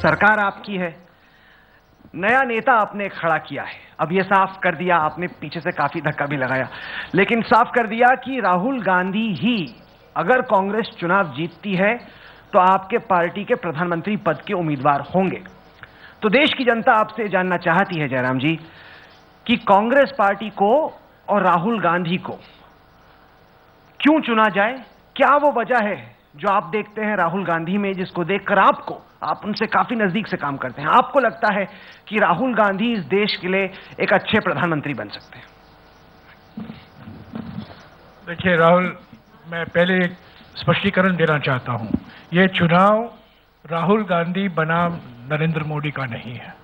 सरकार आपकी है, नया नेता आपने खड़ा किया है। अब यह साफ कर दिया, आपने पीछे से काफी धक्का भी लगाया, लेकिन साफ कर दिया कि राहुल गांधी ही अगर कांग्रेस चुनाव जीतती है तो आपके पार्टी के प्रधानमंत्री पद के उम्मीदवार होंगे। तो देश की जनता आपसे जानना चाहती है जयराम जी कि कांग्रेस पार्टी को और राहुल गांधी को क्यों चुना जाए? क्या वो वजह है जो आप देखते हैं राहुल गांधी में, जिसको देखकर आप उनसे काफी नजदीक से काम करते हैं, आपको लगता है कि राहुल गांधी इस देश के लिए एक अच्छे प्रधानमंत्री बन सकते हैं? देखिए राहुल, मैं पहले एक स्पष्टीकरण देना चाहता हूं। यह चुनाव राहुल गांधी बनाम नरेंद्र मोदी का नहीं है।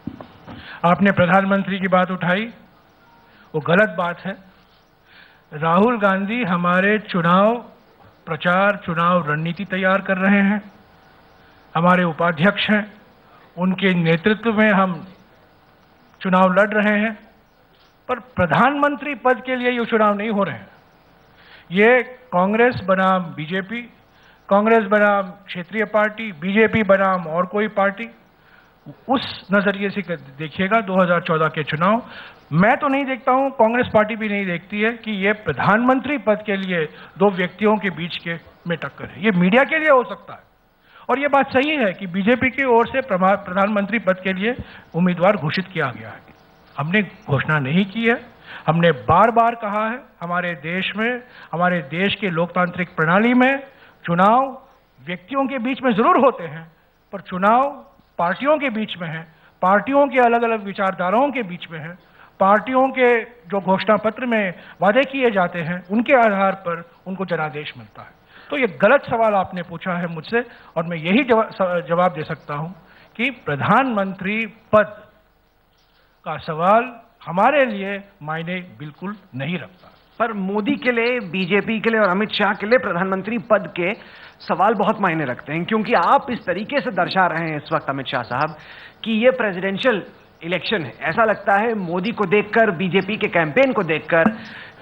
आपने प्रधानमंत्री की बात उठाई, वो गलत बात है। राहुल गांधी हमारे चुनाव प्रचार, चुनाव रणनीति तैयार कर रहे हैं। हमारे उपाध्यक्ष हैं, उनके नेतृत्व में हम चुनाव लड़ रहे हैं, पर प्रधानमंत्री पद के लिए ये चुनाव नहीं हो रहे हैं। ये कांग्रेस बनाम बीजेपी, कांग्रेस बनाम क्षेत्रीय पार्टी, बीजेपी बनाम और कोई पार्टी, उस नजरिए से देखिएगा 2014 के चुनाव। मैं तो नहीं देखता हूं, कांग्रेस पार्टी भी नहीं देखती है कि ये प्रधानमंत्री पद के लिए दो व्यक्तियों के बीच में टक्कर है। ये मीडिया के लिए हो सकता है, और ये बात सही है कि बीजेपी की ओर से प्रधानमंत्री पद के लिए उम्मीदवार घोषित किया गया है। हमने घोषणा नहीं की है। हमने बार बार कहा है, हमारे देश में, हमारे देश के लोकतांत्रिक प्रणाली में चुनाव व्यक्तियों के बीच में जरूर होते हैं, पर चुनाव पार्टियों के बीच में है, पार्टियों के अलग अलग विचारधाराओं के बीच में है, पार्टियों के जो घोषणा पत्र में वादे किए जाते हैं उनके आधार पर उनको जनादेश मिलता है। तो ये गलत सवाल आपने पूछा है मुझसे, और मैं यही जवाब दे सकता हूं कि प्रधानमंत्री पद का सवाल हमारे लिए मायने बिल्कुल नहीं रखता। पर मोदी के लिए, बीजेपी के लिए और अमित शाह के लिए प्रधानमंत्री पद के सवाल बहुत मायने रखते हैं, क्योंकि आप इस तरीके से दर्शा रहे हैं इस वक्त अमित शाह साहब कि ये प्रेसिडेंशियल इलेक्शन है। ऐसा लगता है मोदी को देखकर, बीजेपी के कैंपेन को देखकर,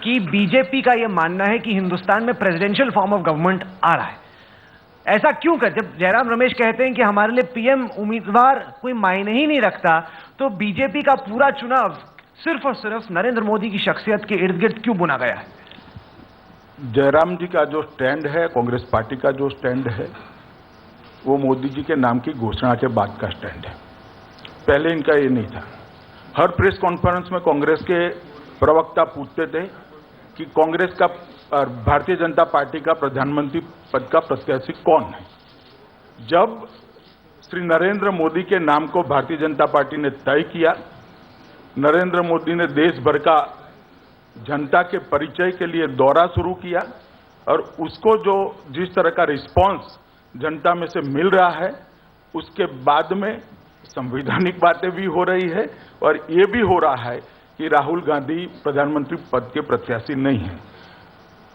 कि बीजेपी का यह मानना है कि हिंदुस्तान में प्रेसिडेंशियल फॉर्म ऑफ गवर्नमेंट आ रहा है। ऐसा क्यों कर? जब जयराम रमेश कहते हैं कि हमारे लिए पीएम उम्मीदवार कोई मायने ही नहीं रखता, तो बीजेपी का पूरा चुनाव सिर्फ और सिर्फ नरेंद्र मोदी की शख्सियत के इर्द गिर्द क्यों बुना गया है? जयराम जी का जो स्टैंड है, कांग्रेस पार्टी का जो स्टैंड है, वो मोदी जी के नाम की घोषणा के बाद का स्टैंड है। पहले इनका ये नहीं था। हर प्रेस कॉन्फ्रेंस में कांग्रेस के प्रवक्ता पूछते थे कि कांग्रेस का और भारतीय जनता पार्टी का प्रधानमंत्री पद का प्रत्याशी कौन है। जब श्री नरेंद्र मोदी के नाम को भारतीय जनता पार्टी ने तय किया, नरेंद्र मोदी ने देश भर का जनता के परिचय के लिए दौरा शुरू किया, और उसको जो जिस तरह का रिस्पांस जनता में से मिल रहा है, उसके बाद में संवैधानिक बातें भी हो रही है, और ये भी हो रहा है कि राहुल गांधी प्रधानमंत्री पद के प्रत्याशी नहीं है।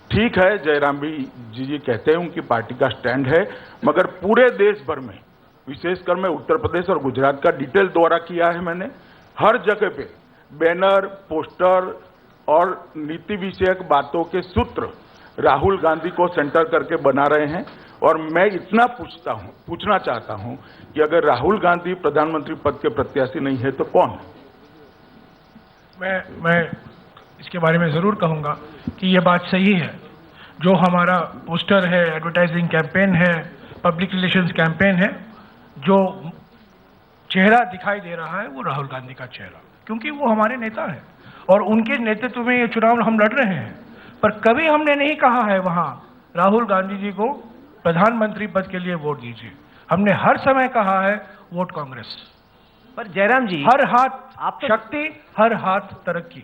ठीक है, जयराम जी कहते हैं उनकी पार्टी का स्टैंड है, मगर पूरे देश भर में, विशेषकर मैं उत्तर प्रदेश और गुजरात का डिटेल दौरा किया है मैंने। हर जगह पे बैनर, पोस्टर और नीति विषयक बातों के सूत्र राहुल गांधी को सेंटर करके बना रहे हैं। और मैं इतना पूछना चाहता हूं कि अगर राहुल गांधी प्रधानमंत्री पद के प्रत्याशी नहीं है तो कौन है? मैं इसके बारे में जरूर कहूंगा कि यह बात सही है। जो हमारा पोस्टर है, एडवर्टाइजिंग कैंपेन है, पब्लिक रिलेशंस कैंपेन है, जो चेहरा दिखाई दे रहा है वो राहुल गांधी का चेहरा, क्योंकि वो हमारे नेता हैं और उनके नेतृत्व में ये चुनाव हम लड़ रहे हैं। पर कभी हमने नहीं कहा है वहां राहुल गांधी जी को प्रधानमंत्री पद के लिए वोट दीजिए। हमने हर समय कहा है वोट कांग्रेस। पर जयराम जी, हर हाथ शक्ति, हर हाथ तरक्की,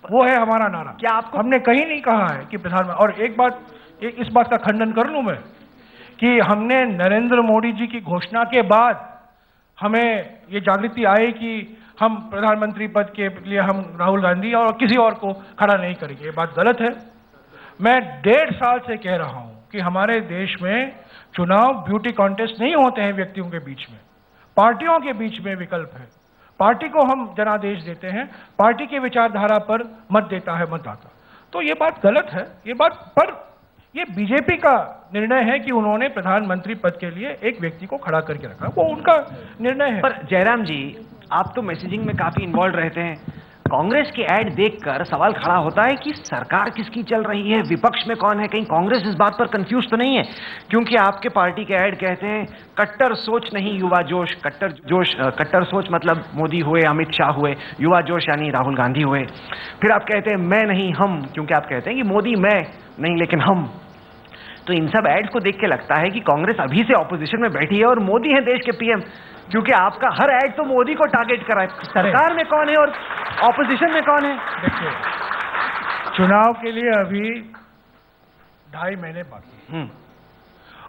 वो है हमारा नारा। क्या आपको हमने कहीं नहीं कहा है कि प्रधानमंत्री। और एक बात, इस बात का खंडन कर लूं मैं कि हमने नरेंद्र मोदी जी की घोषणा के बाद हमें ये जागृति आई कि हम प्रधानमंत्री पद के लिए हम राहुल गांधी और किसी और को खड़ा नहीं करेंगे। ये बात गलत है। मैं 1.5 साल से कह रहा हूं कि हमारे देश में चुनाव ब्यूटी कॉन्टेस्ट नहीं होते हैं व्यक्तियों के बीच में, पार्टियों के बीच में विकल्प है। पार्टी को हम जनादेश देते हैं, पार्टी की विचारधारा पर मत देता है मतदाता। तो ये बात गलत है। ये बात पर ये बीजेपी का निर्णय है कि उन्होंने प्रधानमंत्री पद के लिए एक व्यक्ति को खड़ा करके रखा, वो उनका निर्णय है। पर जयराम जी, आप तो मैसेजिंग में काफी इन्वॉल्व रहते हैं। कांग्रेस की ऐड देखकर सवाल खड़ा होता है कि सरकार किसकी चल रही है, विपक्ष में कौन है, कहीं कांग्रेस इस बात पर कंफ्यूज तो नहीं है? क्योंकि आपके पार्टी के ऐड कहते हैं कट्टर सोच नहीं युवा जोश, कट्टर सोच मतलब मोदी हुए, अमित शाह हुए, युवा जोश यानी राहुल गांधी हुए। फिर आप कहते हैं मैं नहीं हम, क्योंकि आप कहते हैं कि मोदी मैं नहीं लेकिन हम। तो इन सब एड्स को देख के लगता है कि कांग्रेस अभी से ऑपोजिशन में बैठी है और मोदी है देश के पीएम, क्योंकि आपका हर एड तो मोदी को टारगेट करा है। सरकार में कौन है और ऑपोजिशन में कौन है? देखिए, चुनाव के लिए अभी 2.5 महीने बाकी है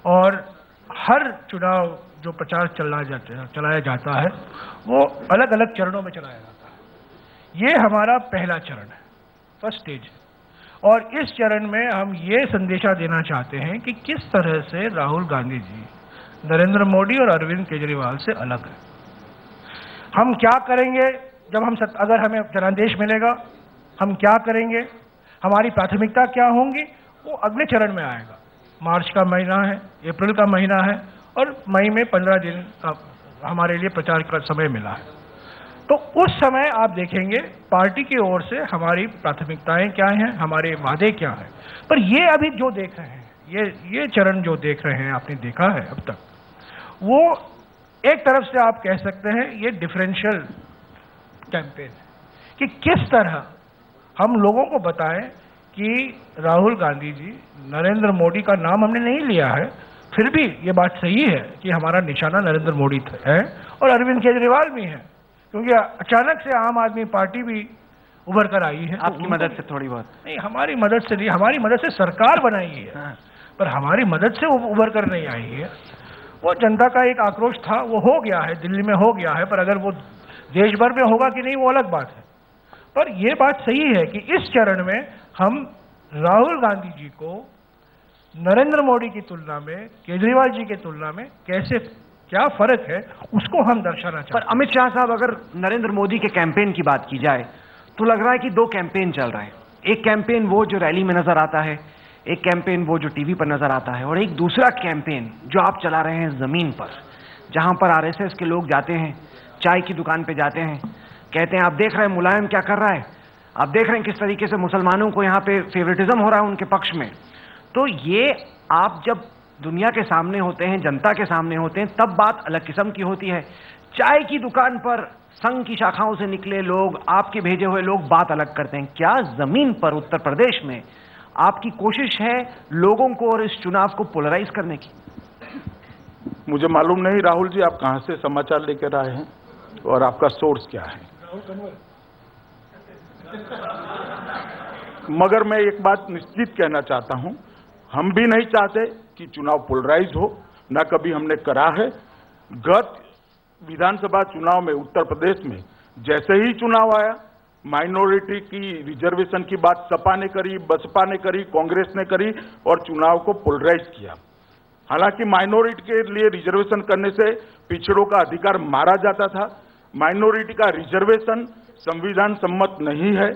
और हर चुनाव जो प्रचार चलाया जाता है वो अलग अलग चरणों में चलाया जाता है। ये हमारा पहला चरण है, फर्स्ट स्टेज है, और इस चरण में हम ये संदेशा देना चाहते हैं कि किस तरह से राहुल गांधी जी नरेंद्र मोदी और अरविंद केजरीवाल से अलग है। हम क्या करेंगे जब अगर हमें जनादेश मिलेगा, हम क्या करेंगे, हमारी प्राथमिकता क्या होंगी, वो अगले चरण में आएगा। मार्च का महीना है, अप्रैल का महीना है और मई में 15 दिन का हमारे लिए प्रचार का समय मिला है। तो उस समय आप देखेंगे पार्टी की ओर से हमारी प्राथमिकताएं क्या हैं, हमारे वादे क्या हैं। पर ये अभी जो देख रहे हैं, ये चरण जो देख रहे हैं, आपने देखा है अब तक, वो एक तरफ से आप कह सकते हैं ये डिफरेंशियल कैंपेन है कि किस तरह हम लोगों को बताएं कि राहुल गांधी जी, नरेंद्र मोदी का नाम हमने नहीं लिया है, फिर भी ये बात सही है कि हमारा निशाना नरेंद्र मोदी है और अरविंद केजरीवाल भी है, क्योंकि अचानक से आम आदमी पार्टी भी उभर कर आई है। आपकी मदद से थोड़ी बहुत नहीं, हमारी मदद से नहीं, हमारी मदद से सरकार बनाई है, पर हमारी मदद से उभर कर नहीं आई है। वो जनता का एक आक्रोश था, वो हो गया है, दिल्ली में हो गया है, पर अगर वो देश भर में होगा कि नहीं वो अलग बात है। पर यह बात सही है कि इस चरण में हम राहुल गांधी जी को नरेंद्र मोदी की तुलना में, केजरीवाल जी की तुलना में कैसे क्या फर्क है उसको हम दर्शाना चाहते हैं। पर अमित शाह साहब, अगर नरेंद्र मोदी के कैंपेन की बात की जाए तो लग रहा है कि 2 कैंपेन चल रहे हैं। एक कैंपेन वो जो रैली में नजर आता है, एक कैंपेन वो जो टीवी पर नजर आता है, और एक दूसरा कैंपेन जो आप चला रहे हैं जमीन पर, जहां पर आरएसएस के लोग जाते हैं, चाय की दुकान पे जाते हैं, कहते हैं आप देख रहे हैं मुलायम क्या कर रहा है, आप देख रहे हैं किस तरीके से मुसलमानों को यहाँ पे फेवरेटिज्म हो रहा है उनके पक्ष में। तो ये आप जब दुनिया के सामने होते हैं, जनता के सामने होते हैं, तब बात अलग किस्म की होती है। चाय की दुकान पर संघ की शाखाओं से निकले लोग, आपके भेजे हुए लोग बात अलग करते हैं। क्या जमीन पर उत्तर प्रदेश में आपकी कोशिश है लोगों को और इस चुनाव को पोलराइज करने की? मुझे मालूम नहीं राहुल जी आप कहां से समाचार लेकर आए हैं और आपका सोर्स क्या है, मगर मैं एक बात निश्चित कहना चाहता हूं, हम भी नहीं चाहते कि चुनाव पोलराइज हो, ना कभी हमने करा है। गत विधानसभा चुनाव में उत्तर प्रदेश में जैसे ही चुनाव आया, माइनॉरिटी की रिजर्वेशन की बात सपा ने करी, बसपा ने करी, कांग्रेस ने करी और चुनाव को पोलराइज किया। हालांकि माइनॉरिटी के लिए रिजर्वेशन करने से पिछड़ों का अधिकार मारा जाता था। माइनॉरिटी का रिजर्वेशन संविधान सम्मत नहीं है,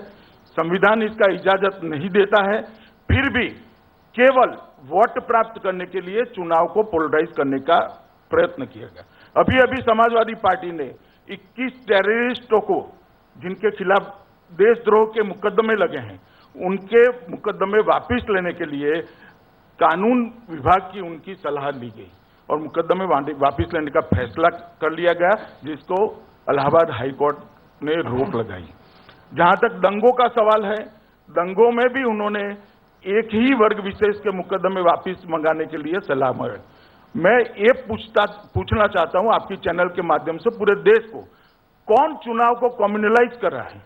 संविधान इसका इजाजत नहीं देता है, फिर भी केवल वोट प्राप्त करने के लिए चुनाव को पोलराइज करने का प्रयत्न किया गया। अभी अभी समाजवादी पार्टी ने 21 टेररिस्टों को, जिनके खिलाफ देशद्रोह के मुकदमे लगे हैं, उनके मुकदमे वापस लेने के लिए कानून विभाग की उनकी सलाह ली गई और मुकदमे वापस लेने का फैसला कर लिया गया, जिसको इलाहाबाद हाईकोर्ट ने रोक लगाई। जहां तक दंगों का सवाल है, दंगों में भी उन्होंने एक ही वर्ग विशेष के मुकदमे वापस मंगाने के लिए सलाह मांगी। मैं ये पूछना चाहता हूं आपकी चैनल के माध्यम से पूरे देश को, कौन चुनाव को कम्युनलाइज कर रहा है,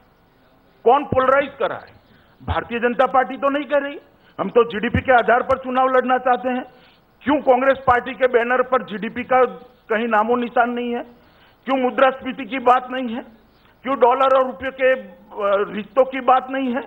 कौन पोलराइज कर रहा है? भारतीय जनता पार्टी तो नहीं कर रही। हम तो जीडीपी के आधार पर चुनाव लड़ना चाहते हैं। क्यों कांग्रेस पार्टी के बैनर पर जीडीपी का कहीं नामो निशान नहीं है? क्यों मुद्रास्फीति की बात नहीं है? क्यों डॉलर और रुपये के रिश्तों की बात नहीं है?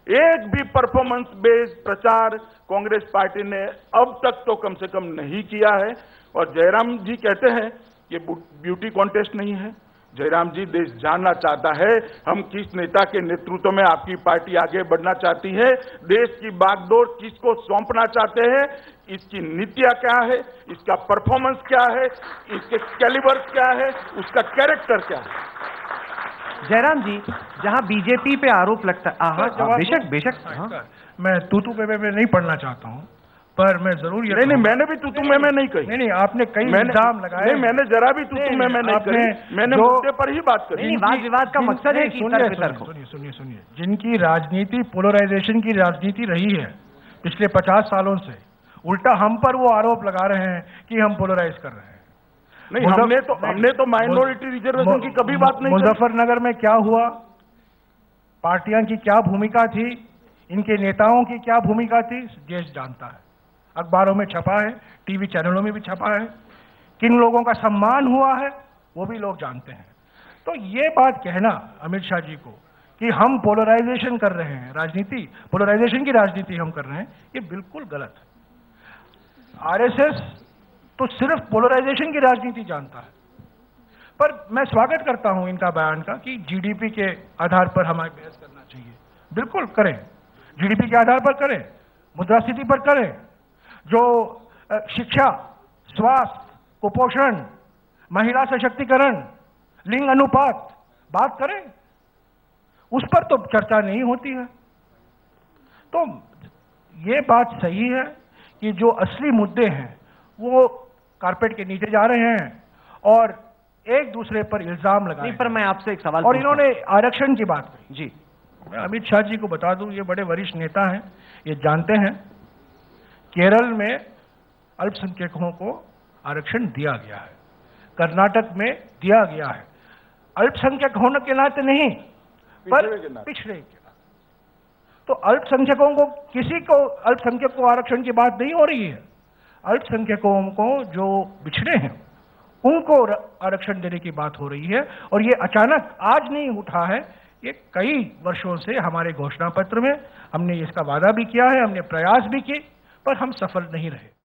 एक भी परफॉर्मेंस बेस्ड प्रचार कांग्रेस पार्टी ने अब तक तो कम से कम नहीं किया है। और जयराम जी कहते हैं कि ब्यूटी कॉन्टेस्ट नहीं है, जयराम जी, देश जानना चाहता है हम किस नेता के नेतृत्व में आपकी पार्टी आगे बढ़ना चाहती है, देश की बागडोर किसको सौंपना चाहते हैं, इसकी नीतियां क्या है, इसका परफॉर्मेंस क्या है, इसके कैलिबर क्या है, उसका कैरेक्टर क्या है। जयराम जी, जहां बीजेपी पे आरोप लगता है, बेशक बेशक, मैं तूतू पे नहीं पढ़ना चाहता हूं, पर मैं जरूर ये नहीं, मैंने भी तूतू में नहीं कही। नहीं, आपने कई इल्जाम लगाए। नहीं, मैंने जरा भी तूतू में नहीं कही, मैंने मुद्दे पर ही बात करी। नहीं, वाद विवाद का मकसद है कि सुनिए, जिनकी राजनीति पोलराइजेशन की राजनीति रही है पिछले 50 सालों से, उल्टा हम पर वो आरोप लगा रहे हैं कि हम पोलराइज कर रहे हैं। नहीं, हमने तो माइनॉरिटी रिजर्वेशन की कभी बात नहीं की। मुजफ्फरनगर में क्या हुआ, पार्टियां की क्या भूमिका थी, इनके नेताओं की क्या भूमिका थी, देश जानता है। अखबारों में छपा है, टीवी चैनलों में भी छपा है, किन लोगों का सम्मान हुआ है वो भी लोग जानते हैं। तो ये बात कहना अमित शाह जी को कि हम पोलराइजेशन कर रहे हैं, राजनीति पोलराइजेशन की राजनीति हम कर रहे हैं, ये बिल्कुल गलत है। आरएसएस तो सिर्फ पोलराइजेशन की राजनीति जानता है। पर मैं स्वागत करता हूं इनका बयान का कि जीडीपी के आधार पर हमें बहस करना चाहिए। बिल्कुल करें, जीडीपी के आधार पर करें, मुद्रास्फीति पर करें, जो शिक्षा, स्वास्थ्य, कुपोषण, महिला सशक्तिकरण, लिंग अनुपात बात करें, उस पर तो चर्चा नहीं होती है। तो ये बात सही है कि जो असली मुद्दे हैं वो कारपेट के नीचे जा रहे हैं और एक दूसरे पर इल्जाम लगाए। नहीं, पर मैं आपसे एक सवाल और इन्होंने आरक्षण की बात कही। जी, मैं अमित शाह जी को बता दूं, ये बड़े वरिष्ठ नेता हैं, ये जानते हैं केरल में अल्पसंख्यकों को आरक्षण दिया गया है, कर्नाटक में दिया गया है, अल्पसंख्यक होने के नाते नहीं, पर पिछड़े के नाते। तो अल्पसंख्यकों को, किसी को अल्पसंख्यक को आरक्षण की बात नहीं हो रही है, अल्पसंख्यकों को जो पिछड़े हैं उनको आरक्षण देने की बात हो रही है। और ये अचानक आज नहीं उठा है, ये कई वर्षों से हमारे घोषणा पत्र में हमने इसका वादा भी किया है, हमने प्रयास भी किए, पर हम सफल नहीं रहे।